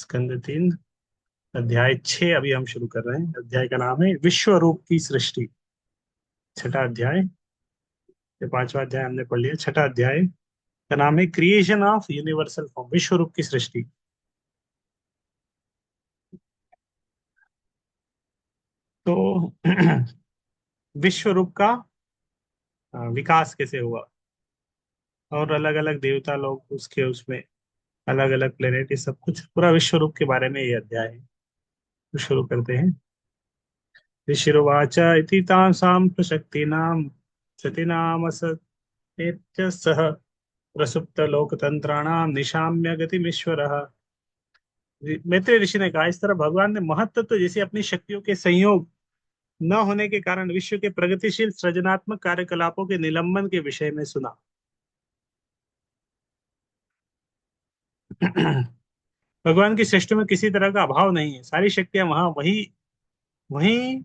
स्कंद 3 अध्याय 6 अभी हम शुरू कर रहे हैं। अध्याय का नाम है विश्व रूप की सृष्टि। छठा अध्याय। ये पांचवा अध्याय हमने पढ़ लिया। छठा अध्याय का नाम है क्रिएशन ऑफ यूनिवर्सल फॉर्म, विश्व रूप की सृष्टि। तो विश्व रूप का विकास कैसे हुआ, और अलग अलग देवता लोग उसके उसमें अलग अलग प्लेनेट, ये सब कुछ पूरा विश्व रूप के बारे में ये अध्याय है। तो शुरू करते हैं। ऋषिरुवाच इति तासां प्रशक्तीनां सतीनामसतेत्य सह प्रसुप्तलोकतंत्राणां निशाम्य गतिमीश्वरः। मैत्रेय ऋषि ने कहा, इस तरह भगवान ने महत्त्व जैसे अपनी शक्तियों के संयोग न होने के कारण विश्व के प्रगतिशील सृजनात्मक कार्यकलापों के निलंबन के विषय में सुना। भगवान की सृष्टि में किसी तरह का अभाव नहीं है, सारी शक्तियां वहीं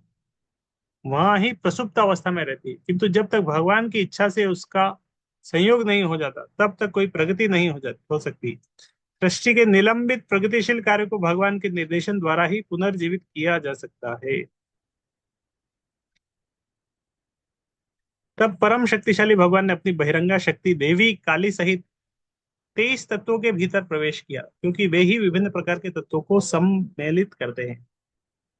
वहां ही प्रसुप्त अवस्था में रहती है, किंतु जब तक भगवान की इच्छा से उसका संयोग नहीं हो जाता तब तक कोई प्रगति नहीं हो सकती। सृष्टि के निलंबित प्रगतिशील कार्य को भगवान के निर्देशन द्वारा ही पुनर्जीवित किया जा सकता है। तब परम शक्तिशाली भगवान ने अपनी बहिरंगा शक्ति देवी काली सहित 23 तत्वों के भीतर प्रवेश किया, क्योंकि वे ही विभिन्न प्रकार के तत्वों को सम्मेलित करते हैं।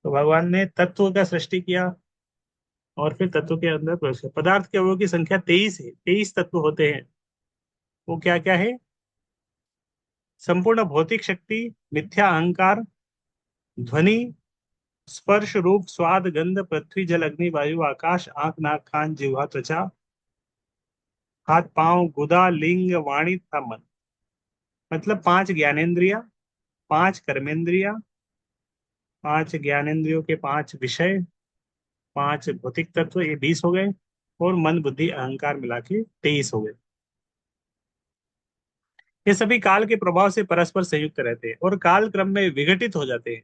तो भगवान ने तत्व का सृष्टि किया और फिर तत्व के अंदर प्रवेश किया। पदार्थ के अवयवों की संख्या 23 है, 23 तत्व होते हैं। वो क्या क्या है? संपूर्ण भौतिक शक्ति, मिथ्या अहंकार, ध्वनि, स्पर्श, रूप, स्वाद, गंध, पृथ्वी, जल, अग्नि, वायु, आकाश, आंख, नाक, कान, जिह्वा, त्वचा, हाथ, पांव, गुदा, लिंग, वाणी तथा मन। मतलब 5 ज्ञानेंद्रिया, 5 कर्मेंद्रिया, 5 ज्ञानेंद्रियों के 5 विषय, 5 भौतिक तत्व, ये 20 हो गए। और मन, बुद्धि, अहंकार मिला के 23 हो गए। ये सभी काल के प्रभाव से परस्पर संयुक्त रहते हैं और काल क्रम में विघटित हो जाते हैं।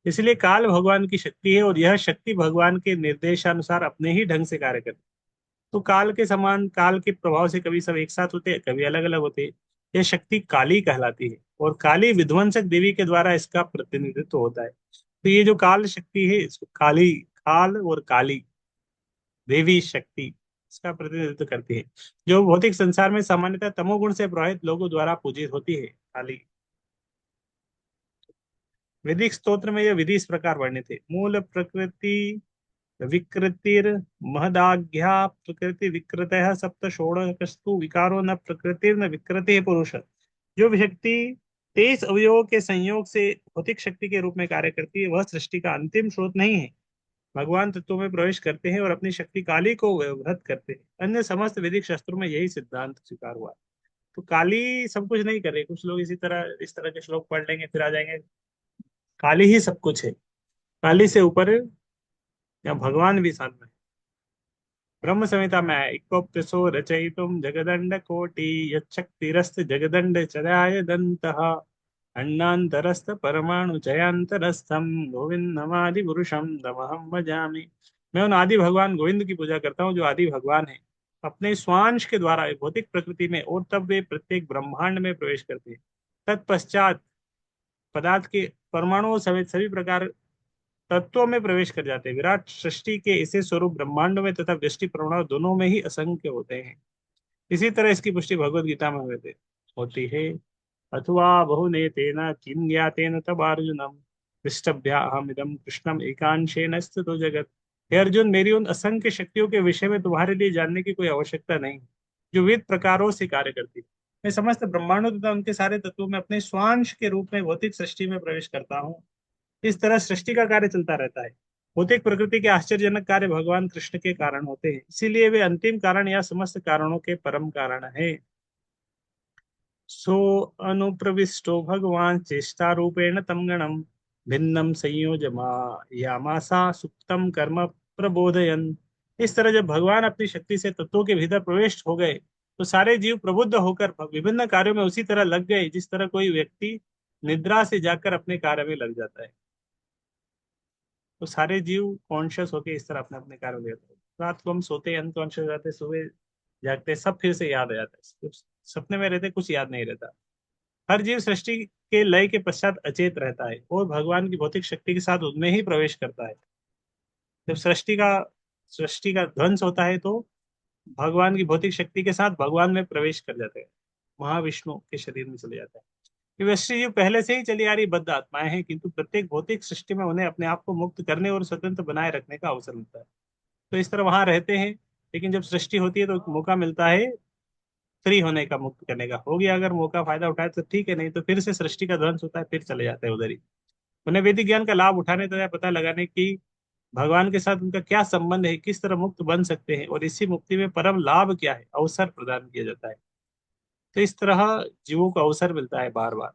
इसलिए काल भगवान की शक्ति है और यह शक्ति भगवान के निर्देशानुसार अपने ही ढंग से कार्य करती है। तो काल के समान, काल के प्रभाव से कभी सब एक साथ होते हैं, कभी अलग अलग होते हैं। यह शक्ति काली कहलाती है और काली विध्वंसक देवी के द्वारा इसका प्रतिनिधित्व होता है। तो ये जो काल शक्ति है, इसको काली, काल और काली देवी शक्ति इसका प्रतिनिधित्व करती है, जो भौतिक संसार में सामान्यतः तमोगुण से प्रभावित लोगों द्वारा पूजित होती है, काली। वैदिक स्तोत्र में यह विधि इस प्रकार वर्णित है। मूल प्रकृति विकृतिर महदाज्ञा प्रकृति विकृतः सप्त षोडशस्तु विकारो न प्रकृतिर न विकृति पुरुष। जो शक्ति 23 अवयवों के संयोग से भौतिक शक्ति के रूप में कार्य करती है, वह सृष्टि का अंतिम स्रोत नहीं है। भगवान तत्वों में प्रवेश करते हैं और अपनी शक्ति काली को व्यवहृत करते हैं। अन्य समस्त वैदिक शास्त्रों में यही सिद्धांत स्वीकार हुआ है। तो काली सब कुछ नहीं कर रही। कुछ लोग इस तरह के श्लोक पढ़ लेंगे, फिर आ जाएंगे काली ही सब कुछ है। काली से ऊपर या भगवान भी साथ में। ब्रह्म संहिता में है, इकोप्यसो रचयितुम जगदंड कोटि यच्चक्तिरस्त जगदंड चराय दंतः अण्णान्तरस्थ परमाणु चयांतरस्थम गोविंदमादि पुरुषम तमहम भजामि। मैं उन आदि भगवान गोविंद की पूजा करता हूँ जो आदि भगवान है, अपने स्वांश के द्वारा भौतिक प्रकृति में, और तब वे प्रत्येक ब्रह्मांड में प्रवेश करते हैं। तत्पश्चात पदार्थ के परमाणुओं समेत सभी प्रकार तत्वों में प्रवेश कर जाते हैं। विराट सृष्टि के ऐसे स्वरूप ब्रह्मांडों में तथा व्यष्टि परमाणु दोनों में ही असंख्य होते हैं। इसी तरह इसकी पुष्टि भगवत गीता में होती है। अथवा बहुनेतेन किं ज्ञातेन तब अर्जुनम पृष्ठभ्याहम इदम कृष्णम एकांशेन स्थितो जगत। हे अर्जुन, मेरी उन असंख्य शक्तियों के विषय में तुम्हारे लिए जानने की कोई आवश्यकता नहीं, जो विविध प्रकारों से कार्य करती है। मैं समस्त ब्रह्मांडों तथा उनके सारे तत्वों में अपने स्वांश के रूप में भौतिक सृष्टि में प्रवेश करता हूँ। इस तरह सृष्टि का कार्य चलता रहता है। भौतिक प्रकृति के आश्चर्यजनक कार्य भगवान कृष्ण के कारण होते हैं, इसीलिए वे अंतिम कारण या समस्त कारणों के परम कारण है। सो अनुप्रविष्टो भगवान चेष्टा रूपेण तम गणम भिन्नम संयोजमायामासा सुप्तम कर्म प्रबोधयन। इस तरह जब भगवान अपनी शक्ति से तत्वों के भीतर प्रविष्ट हो गए, तो सारे जीव प्रबुद्ध होकर विभिन्न कार्यों में उसी तरह लग गए, जिस तरह कोई व्यक्ति निद्रा से जाकर अपने कार्य में लग जाता है। तो सारे जीव कॉन्शियस होके इस तरह अपने अपने कार्य में रहते हैं। रात को हम सोते हैं, अनकॉन्शियस रहते हैं, सुबह जागते हैं, सब फिर से याद आ जाता है। कुछ सपने में रहते, कुछ याद नहीं रहता। हर जीव सृष्टि के लय के पश्चात अचेत रहता है और भगवान की भौतिक शक्ति के साथ उनमें ही प्रवेश करता है। जब सृष्टि का ध्वंस होता है तो भगवान की भौतिक शक्ति के साथ भगवान में प्रवेश कर जाते हैं, महाविष्णु के शरीर में चले जाता है। ये वैष्णव जीव पहले से ही चली आ रही बद्ध आत्माएं हैं, किंतु प्रत्येक भौतिक सृष्टि में उन्हें अपने आप को मुक्त करने और स्वतंत्र बनाए रखने का अवसर मिलता है। तो इस तरह वहां रहते हैं, लेकिन जब सृष्टि होती है तो एक मौका मिलता है फ्री होने का, मुक्त करने का। हो गया अगर मौका फायदा उठाए तो ठीक है, नहीं तो फिर से सृष्टि का ध्वंस होता है, फिर चले जाते हैं उधर ही। उन्हें वैदिक ज्ञान का लाभ उठाने तथा पता लगाने की भगवान के साथ उनका क्या संबंध है, किस तरह मुक्त बन सकते हैं और इसी मुक्ति में परम लाभ क्या है, अवसर प्रदान किया जाता है। तो इस तरह जीवों को अवसर मिलता है बार बार।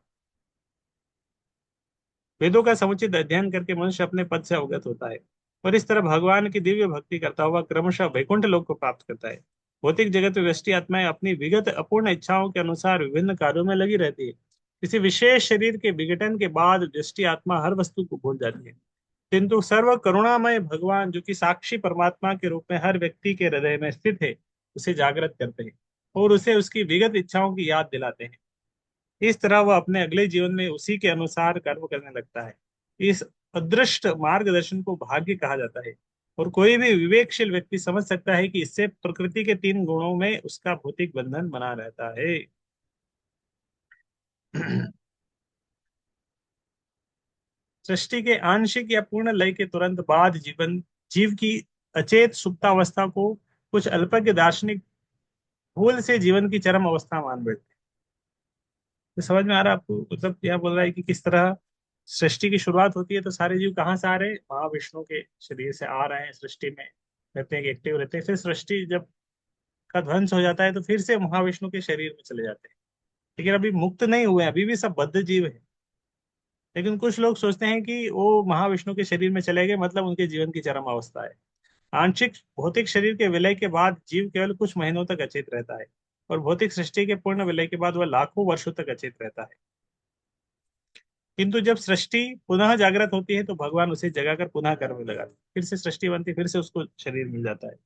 वेदों का समुचित अध्ययन करके मनुष्य अपने पद से अवगत होता है और इस तरह भगवान की दिव्य भक्ति करता हुआ क्रमशः वैकुंठ लोक को प्राप्त करता है। भौतिक जगत में व्यष्टि आत्माएं अपनी विगत अपूर्ण इच्छाओं के अनुसार विभिन्न कार्यों में लगी रहती है। किसी विशेष शरीर के विघटन के बाद व्यष्टि आत्मा हर वस्तु को भूल जाती है, किंतु सर्व करुणामय भगवान जो कि साक्षी परमात्मा के रूप में हर व्यक्ति के हृदय में स्थित है, उसे जागृत करते हैं और उसे उसकी विगत इच्छाओं की याद दिलाते हैं। इस तरह वह अपने अगले जीवन में उसी के अनुसार कर्म करने लगता है। इस अदृष्ट मार्गदर्शन को भाग्य कहा जाता है और कोई भी विवेकशील व्यक्ति समझ सकता है कि इससे प्रकृति के तीन गुणों में उसका भौतिक बंधन बना रहता है। सृष्टि के आंशिक या पूर्ण लय के तुरंत बाद जीव की अचेत सुप्तावस्था को कुछ अल्पज्ञ दार्शनिक भूल से जीवन की चरम अवस्था मान बैठते हैं। तो समझ में आ रहा है आपको, मतलब यह बोल रहा है कि किस तरह सृष्टि की शुरुआत होती है तो सारे जीव कहाँ से आ रहे हैं, महाविष्णु के शरीर से आ रहे हैं, सृष्टि में रहते हैं, एक्टिव रहते हैं। फिर सृष्टि जब का ध्वंस हो जाता है तो फिर से महाविष्णु के शरीर में चले जाते हैं। लेकिन अभी मुक्त नहीं हुए, अभी भी सब बद्ध जीव है। लेकिन कुछ लोग सोचते हैं कि वो महाविष्णु के शरीर में चले गए, मतलब उनके जीवन की चरम अवस्था है। आंशिक भौतिक शरीर के विलय के बाद जीव केवल कुछ महीनों तक अचेत रहता है और भौतिक सृष्टि के पूर्ण विलय के बाद वह लाखों वर्षों तक अचेत रहता है। किंतु जब सृष्टि पुनः जागृत होती है तो भगवान उसे जगाकर पुनः कर्म में लगाते हैं। फिर से सृष्टि बनती है, फिर से उसको शरीर मिल जाता है।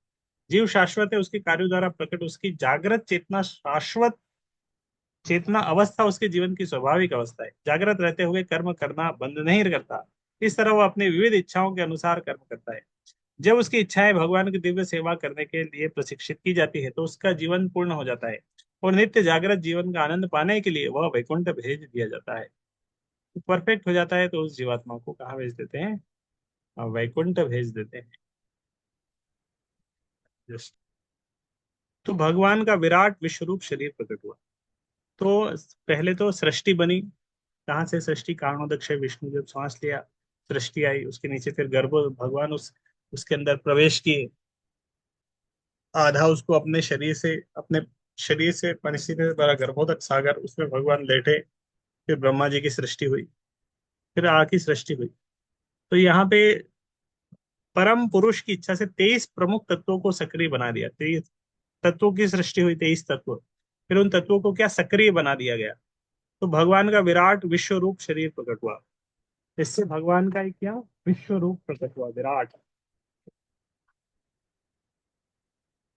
जीव शाश्वत है, उसके कार्यों द्वारा प्रकट उसकी जागृत चेतना शाश्वत चेतना अवस्था उसके जीवन की स्वाभाविक अवस्था है। जागृत रहते हुए कर्म करना बंद नहीं करता। इस तरह वह अपनी विविध इच्छाओं के अनुसार कर्म करता है। जब उसकी इच्छाएं भगवान की दिव्य सेवा करने के लिए प्रशिक्षित की जाती है तो उसका जीवन पूर्ण हो जाता है और नित्य जागृत जीवन का आनंद पाने के लिए वह वैकुंठ भेज दिया जाता है। तो परफेक्ट हो जाता है तो उस जीवात्मा को कहाँ भेज देते हैं, वैकुंठ भेज देते हैं। जस्ट तो भगवान का विराट विश्वरूप शरीर प्रकट हुआ। तो पहले तो सृष्टि बनी। कहाँ से सृष्टि, कारणोदक विष्णु जब सांस लिया सृष्टि आई, उसके नीचे फिर गर्भ भगवान उसके अंदर प्रवेश किए। आधा उसको अपने शरीर से परिस्थिति से भरा गर्भोदक सागर, उसमें भगवान लेटे। फिर ब्रह्मा जी की सृष्टि हुई, फिर आग की सृष्टि हुई। तो यहाँ पे परम पुरुष की इच्छा से 23 प्रमुख तत्वों को सक्रिय बना दिया। 23 तत्वों की सृष्टि हुई, 23 तत्व। फिर उन तत्वों को क्या सक्रिय बना दिया गया। तो भगवान का विराट विश्व रूप शरीर प्रकट हुआ। इससे भगवान का एक क्या विश्व रूप प्रकट हुआ, विराट।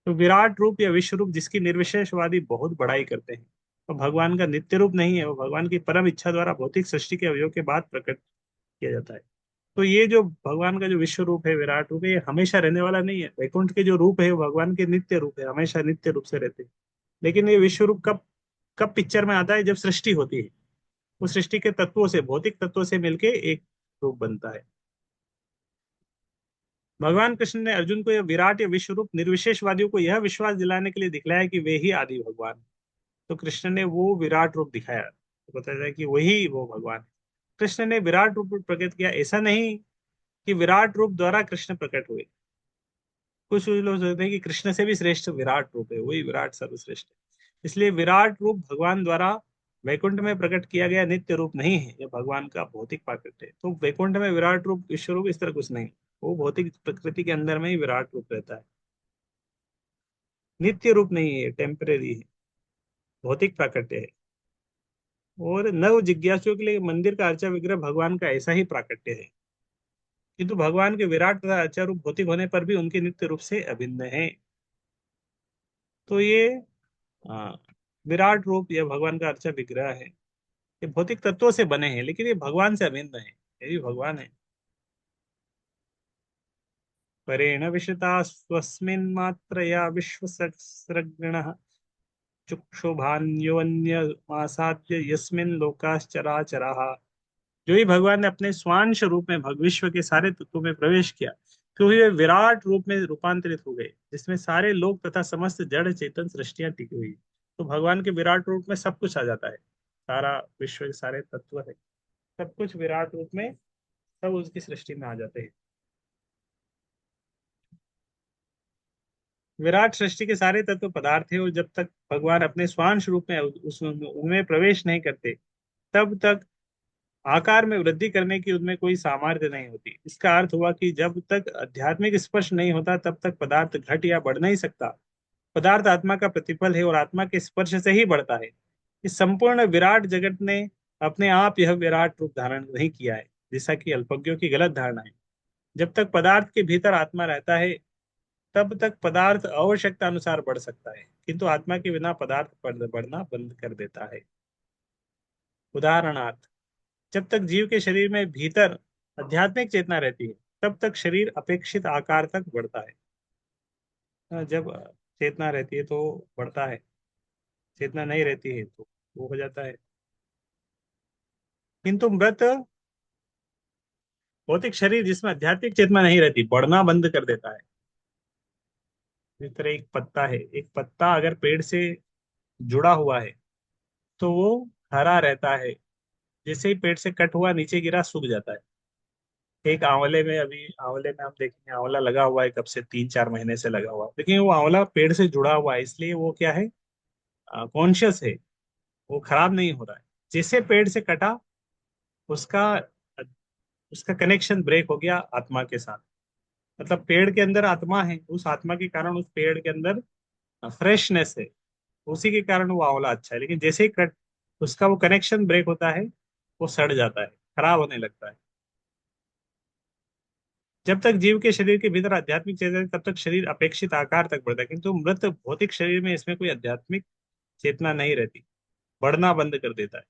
तो विराट रूप या विश्व रूप जिसकी निर्विशेषवादी बहुत बड़ाई करते हैं, तो भगवान का नित्य रूप नहीं है, वो भगवान की परम इच्छा द्वारा भौतिक सृष्टि के अवयव के बाद प्रकट किया जाता है। तो ये जो भगवान का जो विश्व रूप है, विराट रूप है, ये हमेशा रहने वाला नहीं है। वैकुंठ के जो रूप है वो भगवान के नित्य रूप है, हमेशा नित्य रूप से रहते हैं। लेकिन ये विश्व रूप कब कब पिक्चर में आता है, जब सृष्टि होती है। उस सृष्टि के तत्वों से, भौतिक तत्वों से मिलके एक रूप बनता है। भगवान कृष्ण ने अर्जुन को यह विराट या विश्व रूप निर्विशेषवादियों को यह विश्वास दिलाने के लिए दिखलाया कि वे ही आदि भगवान। तो कृष्ण ने वो विराट रूप दिखाया, तो बताया जाए कि वही वो भगवान है। कृष्ण ने विराट रूप प्रकट किया, ऐसा नहीं कि विराट रूप द्वारा कृष्ण प्रकट हुए। कुछ लोग सोचते हैं कि कृष्ण से भी श्रेष्ठ विराट रूप है, वही विराट सर्वश्रेष्ठ है। इसलिए विराट रूप भगवान द्वारा वैकुंठ में प्रकट किया गया नित्य रूप नहीं है, यह भगवान का भौतिक प्रकट है। तो वैकुंठ में विराट रूप विश्व रूप इस तरह कुछ नहीं, वो भौतिक प्रकृति के अंदर में ही विराट रूप रहता है। नित्य रूप नहीं है, टेम्परेरी है, भौतिक प्राकट्य है। और नव जिज्ञासुओं के लिए मंदिर का अर्चा विग्रह भगवान का ऐसा ही प्राकट्य है, किंतु भगवान के विराट तथा अर्चा रूप भौतिक होने पर भी उनके नित्य रूप से अभिन्न है। तो ये विराट रूप यह भगवान का अर्चा विग्रह है। ये भौतिक तत्वों से बने हैं, लेकिन ये भगवान से अभिन्न है, ये भी भगवान है। परेण विशता स्वस्मिन् मात्रया विश्वसृग्णः चक्षुभान्योन्यमासाद्य यस्मिन् लोकाश्चराचराः। जो ही भगवान ने अपने स्वांश रूप में विश्व के सारे तत्वों में प्रवेश किया, क्योंकि वे विराट रूप में रूपांतरित हो गए, जिसमें सारे लोक तथा समस्त जड़ चेतन सृष्टियां टिकी हुई। तो भगवान के विराट रूप में सब कुछ आ जाता है, सारा विश्व के सारे तत्व है, सब कुछ विराट रूप में, सब उसकी सृष्टि में आ जाते हैं। विराट सृष्टि के सारे तत्व पदार्थ है, और जब तक भगवान अपने स्वांश रूप में उस उनमें प्रवेश नहीं करते, तब तक आकार में वृद्धि करने की उनमें कोई सामर्थ्य नहीं होती। इसका अर्थ हुआ कि जब तक आध्यात्मिक स्पर्श नहीं होता, तब तक पदार्थ घट या बढ़ नहीं सकता। पदार्थ आत्मा का प्रतिफल है, और आत्मा के स्पर्श से ही बढ़ता है। इस संपूर्ण विराट जगत ने अपने आप यह विराट रूप धारण नहीं किया है, जैसा कि अल्पज्ञों की गलत धारणा है। जब तक पदार्थ के भीतर आत्मा रहता है, तब तक पदार्थ आवश्यकता अनुसार बढ़ सकता है, किंतु आत्मा के बिना पदार्थ बढ़ना बंद कर देता है। उदाहरणार्थ, जब तक जीव के शरीर में भीतर आध्यात्मिक चेतना रहती है, तब तक शरीर अपेक्षित आकार तक बढ़ता है। जब चेतना रहती है तो बढ़ता है, चेतना नहीं रहती है तो वो हो जाता है। किंतु मृत भौतिक शरीर जिसमें आध्यात्मिक चेतना नहीं रहती, बढ़ना बंद कर देता है। जिस तरह एक पत्ता है, एक पत्ता अगर पेड़ से जुड़ा हुआ है तो वो हरा रहता है, जैसे ही पेड़ से कट हुआ नीचे गिरा सूख जाता है। एक आंवले में, अभी आंवले में हम देखेंगे, आंवला लगा हुआ है कब से, 3-4 महीने से लगा हुआ है, लेकिन वो आंवला पेड़ से जुड़ा हुआ है, इसलिए वो क्या है, कॉन्शियस है, वो खराब नहीं हो रहा है। जैसे पेड़ से कटा, उसका उसका कनेक्शन ब्रेक हो गया आत्मा के साथ। मतलब पेड़ के अंदर आत्मा है, उस आत्मा के कारण उस पेड़ के अंदर फ्रेशनेस है, उसी के कारण वो आंवला अच्छा है। लेकिन जैसे ही कट, उसका वो कनेक्शन ब्रेक होता है, वो सड़ जाता है, खराब होने लगता है। जब तक जीव के शरीर के भीतर आध्यात्मिक चेतना है, तब तक शरीर अपेक्षित आकार तक बढ़ता है, किंतु मृत भौतिक शरीर में इसमें कोई आध्यात्मिक चेतना नहीं रहती, बढ़ना बंद कर देता है।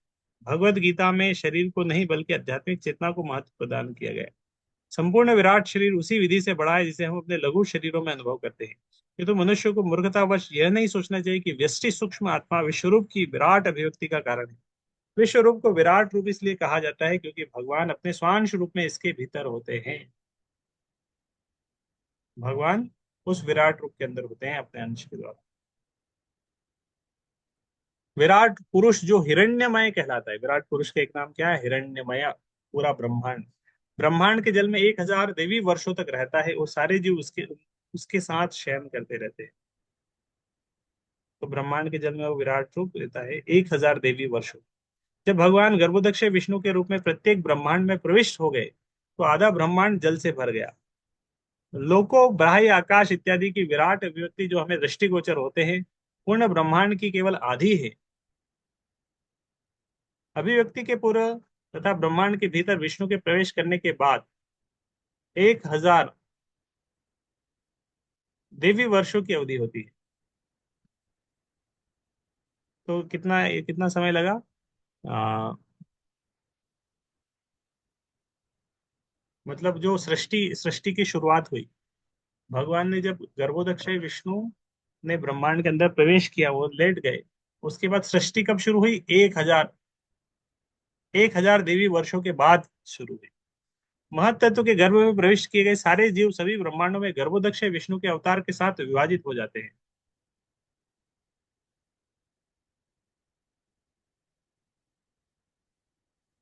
भगवत गीता में शरीर को नहीं बल्कि आध्यात्मिक चेतना को महत्व प्रदान किया गया है। संपूर्ण विराट शरीर उसी विधि से बढ़ा है जिसे हम अपने लघु शरीरों में अनुभव करते हैं। ये तो मनुष्य को मूर्खतावश यह नहीं सोचना चाहिए कि व्यष्टि सूक्ष्म आत्मा विश्वरूप की विराट अभिव्यक्ति का कारण है। विश्वरूप को विराट रूप इसलिए कहा जाता है क्योंकि भगवान अपने स्वांश रूप में इसके भीतर होते हैं। भगवान उस विराट रूप के अंदर होते हैं अपने अंश के द्वारा। विराट पुरुष जो हिरण्यमय कहलाता है, विराट पुरुष का एक नाम क्या है, हिरण्यमय। पूरा ब्रह्मांड, ब्रह्मांड के जल में 1000 देवी वर्षों तक रहता है, और सारे जीव उसके उसके साथ शयन करते रहते हैं। तो ब्रह्मांड के जल में वो विराट रूप लेता है 1000 देवी वर्षों। जब भगवान गर्भोदक्ष विष्णु के रूप में प्रत्येक ब्रह्मांड में प्रविष्ट हो गए, तो आधा ब्रह्मांड जल से भर गया। लोको बाह्य आकाश इत्यादि की विराट अभिव्यक्ति जो हमें दृष्टिगोचर होते हैं, पूर्ण ब्रह्मांड की केवल आधी है। अभिव्यक्ति के पूर्व तथा ब्रह्मांड के भीतर विष्णु के प्रवेश करने के बाद 1000 देवी वर्षों की अवधि होती है। तो कितना कितना समय लगा, आ, मतलब जो सृष्टि सृष्टि की शुरुआत हुई, भगवान ने जब गर्भोदक्ष विष्णु ने ब्रह्मांड के अंदर प्रवेश किया, वो लेट गए, उसके बाद सृष्टि कब शुरू हुई, 1000 देवी वर्षों के बाद शुरू हुई। महत तत्व के गर्भ में प्रविष्ट किए गए सारे जीव सभी ब्रह्मांडों में गर्भोदक्ष विष्णु के अवतार के साथ विभाजित हो जाते हैं,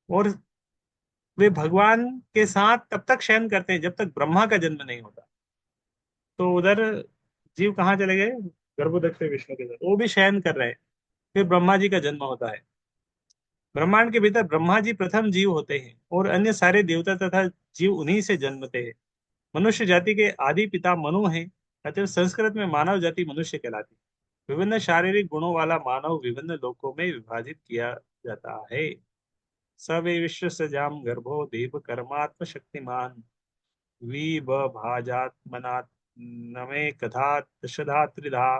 और वे भगवान के साथ तब तक शयन करते हैं जब तक ब्रह्मा का जन्म नहीं होता। तो उधर जीव कहाँ चले गए, गर्भोदक्ष विष्णु के साथ वो भी शयन कर रहे हैं। फिर ब्रह्मा जी का जन्म होता है। ब्रह्मांड के भीतर ब्रह्मा जी प्रथम जीव होते हैं, और अन्य सारे देवता तथा जीव उन्हीं से जन्मते हैं। मनुष्य जाति के आदि पिता मनु हैं, अतः संस्कृत में मानव जाति मनुष्य कहलाती है। विभिन्न शारीरिक गुणों वाला मानव विभिन्न लोकों में विभाजित किया जाता है। स वे विश्व सजाम गर्भो देव कर्मात्म शक्तिमान वी ब भाजात्मनात् नमे कथा दशधा त्रिधा।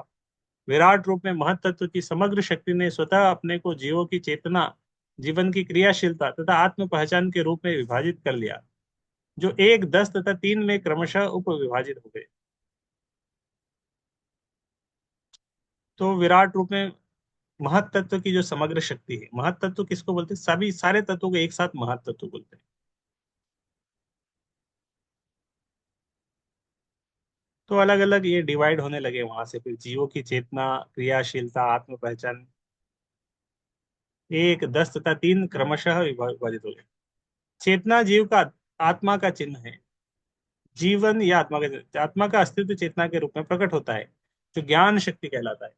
विराट रूप में महत तत्व की समग्र शक्ति ने स्वतः अपने को जीवों की चेतना जीवन की क्रियाशीलता तथा आत्म पहचान के रूप में विभाजित कर लिया, जो 1, 10 तथा 3 में क्रमशः उप विभाजित हो गए। तो विराट रूप में महत तत्व की जो समग्र शक्ति है, महत तत्व किसको बोलते हैं? सभी सारे तत्वों को एक साथ महत तत्व बोलते हैं। तो अलग अलग ये डिवाइड होने लगे वहां से, फिर जीवों की चेतना, क्रियाशीलता, आत्म पहचान, 1, 10 तथा 3 क्रमशः विभाजित हो गए। चेतना जीव का आत्मा का चिन्ह है। जीवन या आत्मा का अस्तित्व चेतना के रूप में प्रकट होता है, जो ज्ञान शक्ति कहलाता है।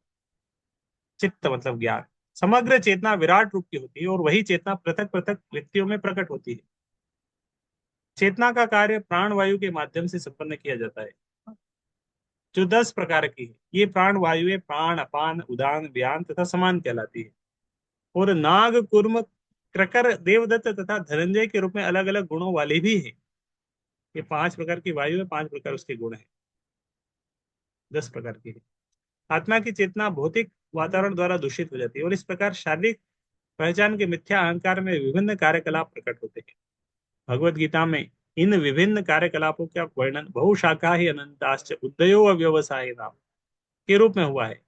चित्त मतलब ज्ञान। समग्र चेतना विराट रूप की होती है और वही चेतना पृथक पृथक व्यक्तियों में प्रकट होती है। चेतना का कार्य प्राण वायु के माध्यम से संपन्न किया जाता है, जो 10 प्रकार की है। ये प्राण वायु प्राण, अपान, उदान, व्यान तथा समान कहलाती है। और नाग, कुर्म, क्रकर, देवदत्त तथा धनंजय के रूप में अलग अलग गुणों वाले भी है। ये 5 प्रकार की वायु है, 5 प्रकार उसके गुण है, 10 प्रकार की है। आत्मा की चेतना भौतिक वातावरण द्वारा दूषित हो जाती है और इस प्रकार शारीरिक पहचान के मिथ्या अहंकार में विभिन्न कार्यकलाप प्रकट होते हैं। भगवत गीता में इन विभिन्न कार्यकलापों का वर्णन बहुशाखा ही अनंताश्च उदयो अव्यवसाय नाम के रूप में हुआ है।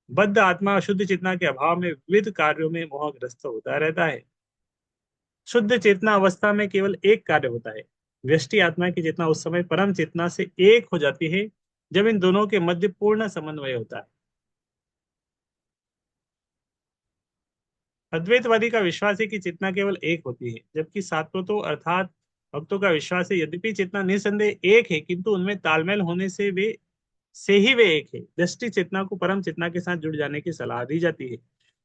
बद्ध आत्मा शुद्ध चेतना के अभाव में विविध कार्यों में मोहग्रस्त होता रहता है। शुद्ध चेतना अवस्था में केवल एक कार्य होता है। व्यष्टि आत्मा की चेतना उस समय परम चेतना से एक हो जाती है, जब इन दोनों के मध्य पूर्ण समन्वय होता है। अद्वैतवादी का विश्वास है कि चेतना केवल एक होती है, जबकि सात्वतों अर्थात भक्तों का विश्वास है यद्यपि चेतना निस्संदेह एक है, किंतु उनमें तालमेल होने से ही वे एक है। दृष्टि चेतना को परम चेतना के साथ जुड़ जाने की सलाह दी जाती है,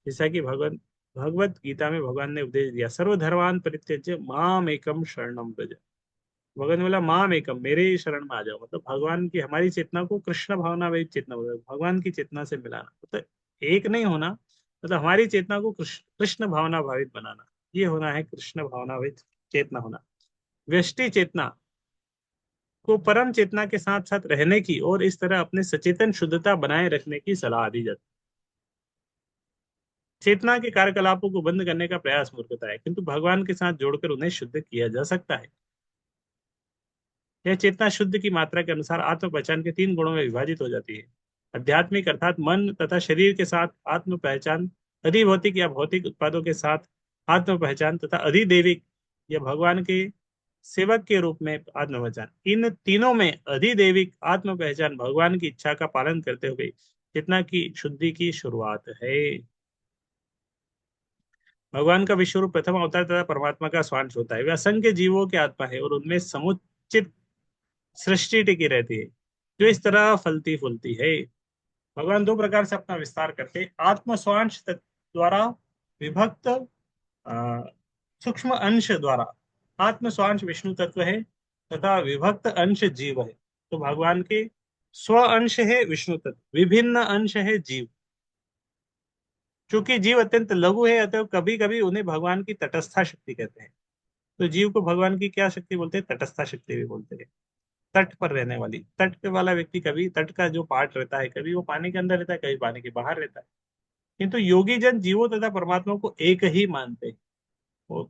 जैसा कि भगवत गीता में भगवान ने उपदेश दिया, सर्वधर्मान परित्यज्य माम एकम शरणम व्रज। भगवान ने बोला माम एकम, मेरे ही शरण में आ जाओ। मतलब भगवान की हमारी चेतना को कृष्ण भावना वही चेतना बोला, भगवान की चेतना से मिलाना, मतलब एक नहीं होना, मतलब हमारी चेतना को कृष्ण भावना भावित बनाना, ये होना है कृष्ण भावना भावित चेतना होना। व्यष्टि चेतना को परम चेतना के साथ साथ रहने की और इस तरह अपने सचेतन शुद्धता बनाए रखने की सलाह दी जाती है। चेतना के कार्यकलापों को बंद करने का प्रयास मूर्खता है, किंतु भगवान के साथ जोड़कर उन्हें शुद्ध किया जा सकता है। यह चेतना शुद्ध की मात्रा के अनुसार आत्म पहचान के 3 गुणों में विभाजित हो जाती है। आध्यात्मिक अर्थात मन तथा शरीर के साथ आत्म पहचान, अधिभौतिक या भौतिक उत्पादों के साथ आत्म पहचान तथा अधिदैविक या भगवान के सेवक के रूप में आत्म पहचान। इन तीनों में अधिदैविक आत्म पहचान भगवान की इच्छा का पालन करते हुए चेतना की शुद्धि की शुरुआत है। भगवान का विश्व रूप प्रथम अवतार तथा परमात्मा का स्वांश होता है। वे असंख्य जीवों के आत्मा है और उनमें समुचित सृष्टि टिकी रहती है, जो इस तरह फलती फूलती है। भगवान 2 प्रकार से अपना विस्तार करते हैं। आत्म स्वांश द्वारा विभक्त, सूक्ष्म अंश द्वारा। आत्म स्वांश विष्णु तत्व है तथा विभक्त अंश जीव है। तो भगवान के स्व अंश है विष्णु तत्व, विभिन्न अंश है जीव। चूंकि जीव अत्यंत लघु है, अतः कभी कभी उन्हें भगवान की तटस्था शक्ति कहते हैं। तो जीव को भगवान की क्या शक्ति बोलते हैं? तटस्था शक्ति भी बोलते हैं। तट पर रहने वाली, तट पे वाला व्यक्ति, कभी तट का जो पार्ट रहता है, कभी वो पानी के अंदर रहता है, कभी पानी के बाहर रहता है। किंतु योगी जन जीवों तथा परमात्मा को एक ही मानते हैं।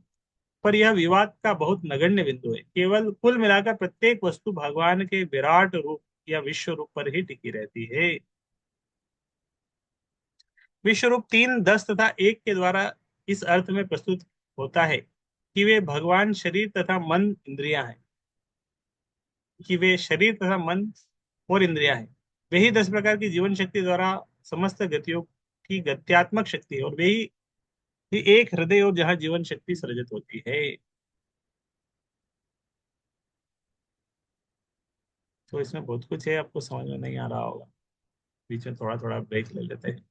पर यह विवाद का बहुत नगण्य बिंदु है। केवल कुल मिलाकर प्रत्येक वस्तु भगवान के विराट रूप या विश्व रूप पर ही टिकी रहती है। विश्व रूप 3, 10 तथा 1 के द्वारा इस अर्थ में प्रस्तुत होता है कि वे भगवान शरीर तथा मन इंद्रियां हैं, कि वे शरीर तथा मन और इंद्रियां हैं। वे ही 10 प्रकार की जीवन शक्ति द्वारा समस्त गतियों की गत्यात्मक शक्ति है और वे ही एक हृदय और जहाँ जीवन शक्ति सृजित होती है। तो इसमें बहुत कुछ है, आपको समझ में नहीं आ रहा होगा, बीच में थोड़ा थोड़ा ब्रेक ले लेते हैं।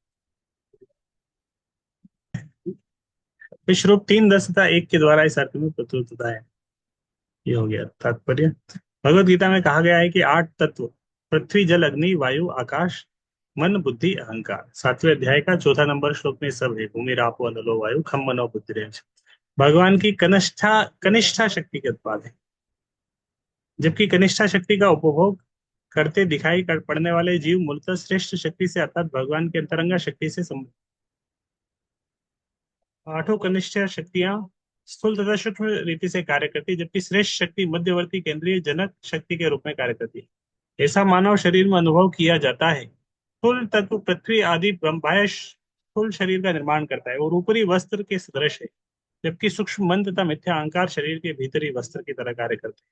विश्व रूप 3, 10 तथा 1 के द्वारा इस अर्थ में प्रस्तुत होता है। ये हो गया तात्पर्य। भगवत गीता में कहा गया है कि 8 तत्व, पृथ्वी, जल, अग्नि, वायु, आकाश, मन, बुद्धि, अहंकार, 7वें अध्याय का 4 नंबर श्लोक में सब है। भूमि, रापो, अनलो, वायु, खम, मनो, बुद्धि, भगवान की कनिष्ठा कनिष्ठा शक्ति के उत्पाद है। जबकि कनिष्ठा शक्ति का उपभोग करते दिखाई पड़ने वाले जीव मूलतः श्रेष्ठ शक्ति से अर्थात भगवान की अंतरंगा शक्ति से आठों कनिष्ठ शक्तियां स्थूल तथा सूक्ष्म रीति से कार्य करती है, जबकि श्रेष्ठ शक्ति मध्यवर्ती केंद्रीय जनक शक्ति के रूप में कार्य करती है। ऐसा मानव शरीर में अनुभव किया जाता है। स्थूल तत्व पृथ्वी आदि बाह्य स्थूल शरीर का निर्माण करता है और ऊपरी वस्त्र के सदृश है, जबकि सूक्ष्म मन तथा मिथ्या अहंकार शरीर के भीतरी वस्त्र की तरह कार्य करते हैं।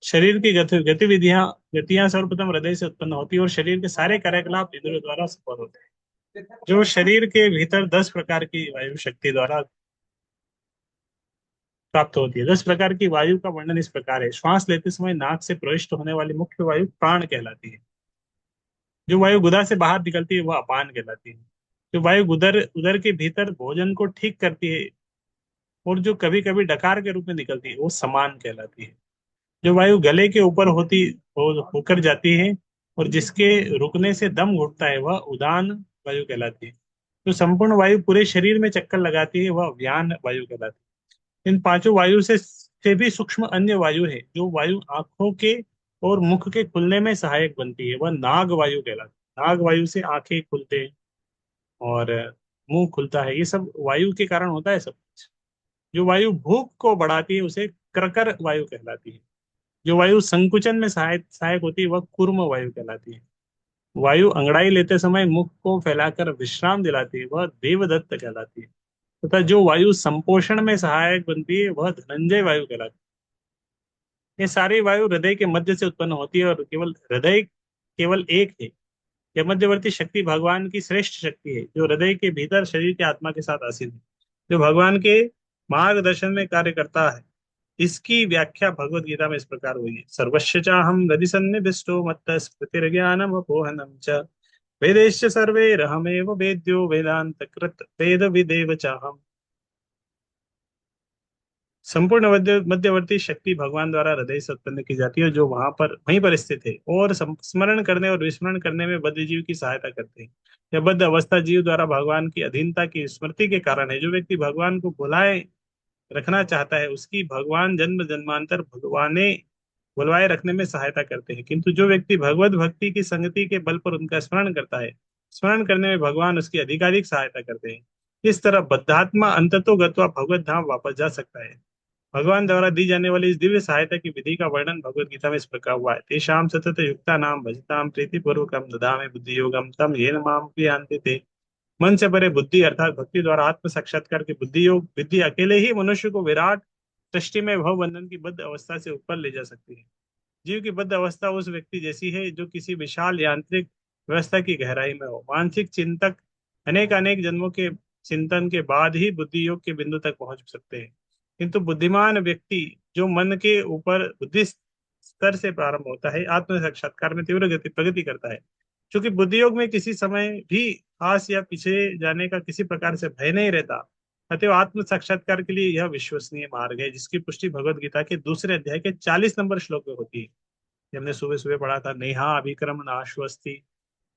शरीर की गतिविधियां गतियां सर्वप्रथम हृदय से उत्पन्न होती है और शरीर के सारे कार्यकलाप इंद्रियों द्वारा संपन्न होते हैं। जो शरीर के भीतर 10 प्रकार की वायु शक्ति द्वारा प्राप्त होती है। 10 प्रकार की वायु का वर्णन इस प्रकार है। श्वास लेते समय नाक से प्रविष्ट होने वाली मुख्य वायु प्राण कहलाती है। जो वायु गुदा से बाहर निकलती है वह अपान कहलाती है। जो वायु उदर उदर के भीतर भोजन को ठीक करती है और जो कभी कभी डकार के रूप में निकलती है वो समान कहलाती है। जो वायु गले के ऊपर होकर जाती है और जिसके रुकने से दम घुटता है वह उदान वायु कहलाती है। जो संपूर्ण वायु पूरे शरीर में चक्कर लगाती है वह व्यान वायु कहलाती है। इन पांचों वायु से भी सूक्ष्म अन्य वायु है जो वायु आंखों के और मुख के खुलने में सहायक बनती है, वह नाग वायु कहलाती है। नाग वायु से आंखें खुलते हैं और मुंह खुलता है, ये सब वायु के कारण होता है सब कुछ। जो वायु भूख को बढ़ाती है उसे क्रकर वायु कहलाती है। जो वायु संकुचन में सहायक सहायक होती है वह कूर्म वायु कहलाती है। वायु अंगड़ाई लेते समय मुख को फैलाकर विश्राम दिलाती है वह देवदत्त कहलाती है। तथा जो वायु संपोषण में सहायक बनती है वह धनंजय वायु कहलाती है। ये सारी वायु हृदय के मध्य से उत्पन्न होती है और केवल हृदय केवल एक है। यह मध्यवर्ती शक्ति भगवान की श्रेष्ठ शक्ति है जो हृदय के भीतर शरीर के आत्मा के साथ आसीन है, जो भगवान के मार्गदर्शन में कार्य करता है। इसकी व्याख्या भगवत गीता में इस प्रकार हुई है। सर्वस्य चाहम हृदि सन्निविष्टो मत्तः स्मृतिर्ज्ञानम् अपोहनम् च वेदैश्च सर्वैरहमेव वेद्यो वेदान्तकृत् वेदविदेव चाहम्। संपूर्ण मध्यवर्ती शक्ति भगवान द्वारा हृदय से उत्पन्न की जाती है जो वहीं पर स्थित है और स्मरण करने और विस्मरण करने में बद्ध जीव की सहायता करते हैं। यह बद्ध अवस्था जीव द्वारा भगवान की अधीनता की स्मृति के कारण है। जो व्यक्ति भगवान को भुलाए रखना चाहता है उसकी भगवान जन्म जन्मांतर भगवाने बुलवाए रखने में सहायता करते हैं, किंतु जो व्यक्ति भगवत भक्ति की संगति के बल पर उनका स्मरण करता है, स्मरण करने में भगवान उसकी अधिकाधिक सहायता करते हैं। इस तरह बद्धात्मा अंततो गत्वा भगवत धाम वापस जा सकता है। भगवान द्वारा दी जाने वाली इस दिव्य सहायता की विधि का वर्णन भगवत गीता में इस प्रकार हुआ है। तेषाम सतत युक्ता नाम भजताम प्रीति पूर्वकम ददामि बुद्धि योगम तम येन माम जानते थे। मन से परे बुद्धि अर्थात भक्ति द्वारा आत्म साक्षात्कार की बुद्धि योग विधि अकेले ही मनुष्य को विराट सृष्टि में भव बंधन की बद्ध अवस्था से ऊपर ले जा सकती है। जीव की बद्ध अवस्था उस व्यक्ति जैसी है जो किसी विशाल यांत्रिक व्यवस्था की गहराई में हो। मानसिक चिंतक अनेक अनेक जन्मों के चिंतन के बाद ही बुद्धि योग के बिंदु तक पहुंच सकते हैं, किंतु बुद्धिमान व्यक्ति जो मन के ऊपर बुद्धि स्तर से प्रारंभ होता है आत्म साक्षात्कार में तीव्र गति प्रगति करता है। क्योंकि बुद्धि योग में किसी समय भी आस या पीछे जाने का किसी प्रकार से भय नहीं रहता, अतएव आत्म साक्षात्कार के लिए यह विश्वसनीय मार्ग है, जिसकी पुष्टि भगवत गीता के दूसरे अध्याय के 40 नंबर श्लोक में होती है। ये हमने सुबह सुबह पढ़ा था। नेहा अभिक्रम नाश्वस्ति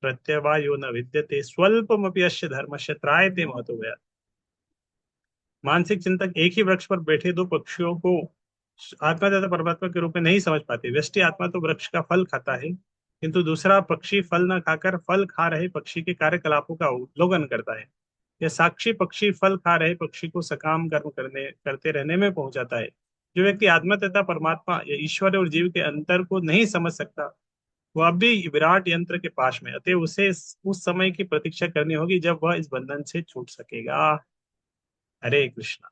प्रत्यवायो न विद्यते स्वल्पमपि अस्य धर्मस्य त्रायते महतो व्यय। मानसिक चिंतक एक ही वृक्ष पर बैठे दो पक्षियों को आत्मा तथा परमात्मा के रूप में नहीं समझ पाते। व्यष्टि आत्मा तो वृक्ष का फल खाता है, किंतु दूसरा पक्षी फल न खाकर फल खा रहे पक्षी के कार्यकलापों का अवलोकन करता है। यह साक्षी पक्षी फल खा रहे पक्षी को सकाम कर्म करते रहने में पहुंचाता है। जो व्यक्ति आत्मा तथा परमात्मा या ईश्वर और जीव के अंतर को नहीं समझ सकता वह भी विराट यंत्र के पास में, अतः उसे उस समय की प्रतीक्षा करनी होगी जब वह इस बंधन से छूट सकेगा। हरे कृष्णा।